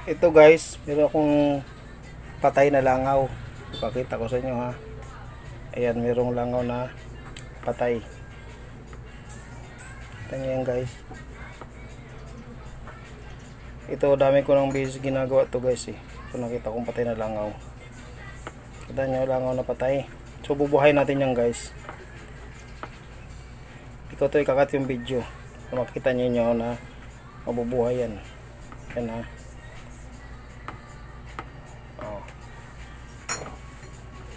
Ito guys, meron akong patay na langaw. Ipakita ko sa inyo ha. Ayan, merong langaw na patay. Kita nyo yan guys. Ito, dami ko ng bis ginagawa to guys eh. So nakita kong patay na langaw. Kita nyo, langaw na patay. So bubuhay natin yan guys. Ikaw to ikakat yung video. So makita nyo na mabubuhay yan. Yan ha. Oh.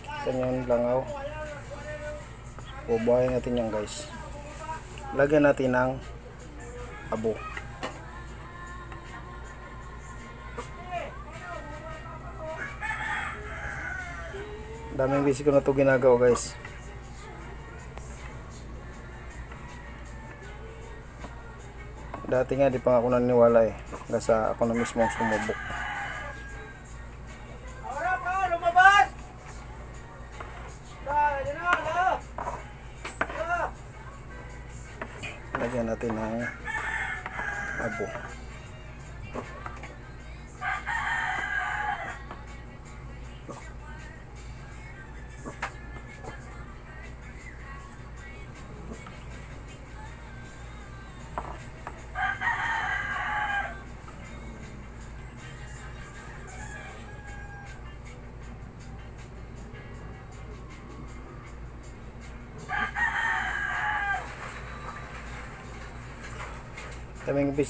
Kita nyo yung langaw. Bubuhay natin yan guys. Lagyan natin ng abo. Daming busy ko na ito ginagawa guys. Dati nga di pa nga ako naniniwala eh. Hanggang sa ako na mismo ang sumubok. Lagyan natin ng abo.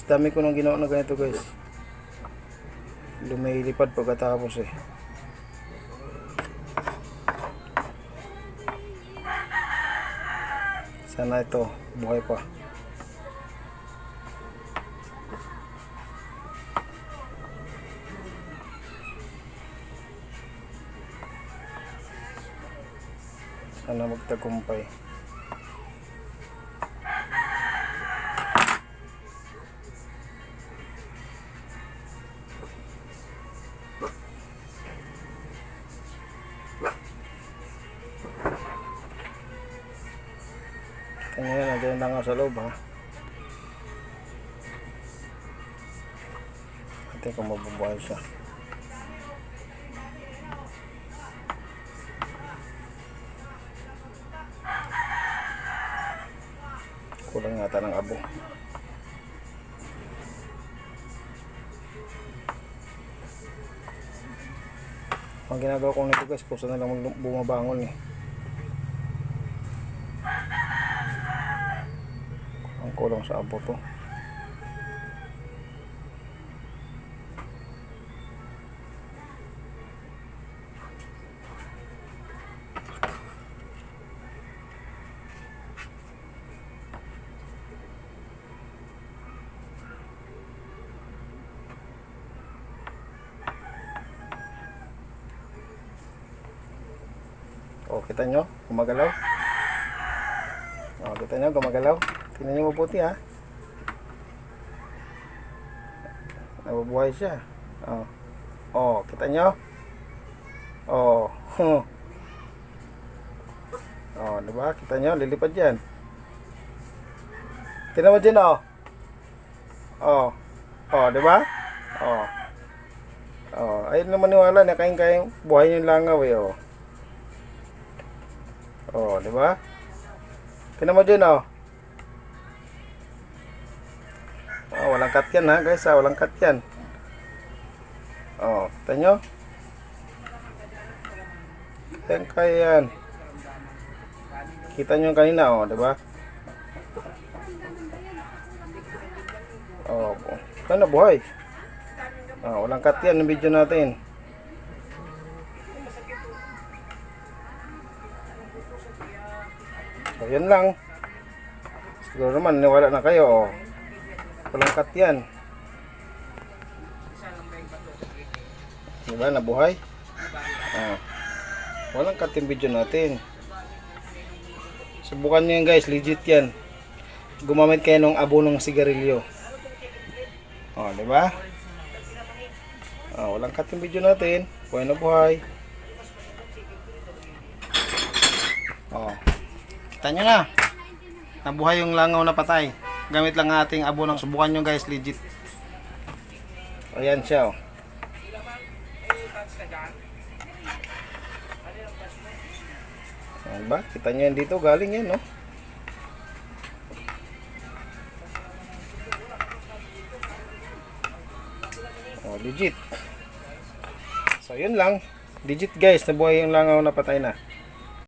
Dami ko nang ginawa na ganito guys. Lumilipad pagkatapos eh. Sana ito buhay pa. Sana magtagumpay. Ayan, nandiyan lang ako sa loob ha. Natin kung mabubuhay siya. Kulang yata ng abo. Ang ginagawa ko nito guys, puso na lang bumabangon eh. Ang kulang sa abo to. Oh, kita nyo? Gumagalaw. Oh, kita nyo? Gumagalaw. Tingnan nyo mabuti ha. Nabubuhay siya. Oh. Oh, kita nyo? Oh. Oh, diba? Kita nyo? Lilipad yan. Tingnan mo dyan oh. Oh. Oh, diba? Oh. Oh, ayun naman niwala. Nakain-kain buhay yung langaw eh oh. Oh, di ba? Tingnan mo dyan, oh. Oh, walang cut yan, ha, guys, ha? Walang cut yan. Oh, kita nyo? Kaya yan. Kita nyo kanina, oh, di ba? Oh, ano, buhay. Oh, walang cut yan ng video natin. So, yan lang. Siguro naman, niwala na kayo. Oh. Walang cut yan. Diba, nabuhay? Oh. Walang cut yung video natin. Subukan nyo yan guys, legit yan. Gumamit kayo ng abo ng sigarilyo. Oh, diba? Oh, walang cut yung video natin. Buhay na buhay. Oh. Kita nyo na. Nabuhay yung langaw na patay. Gamit lang ating abo ng subukan nyo guys, legit. Ayan siya oh. Ayan ba? Kita nyo yan dito. Galing yan, no? Oh, legit. So, yun lang. Legit guys. Nabuhay yung langaw na patay na.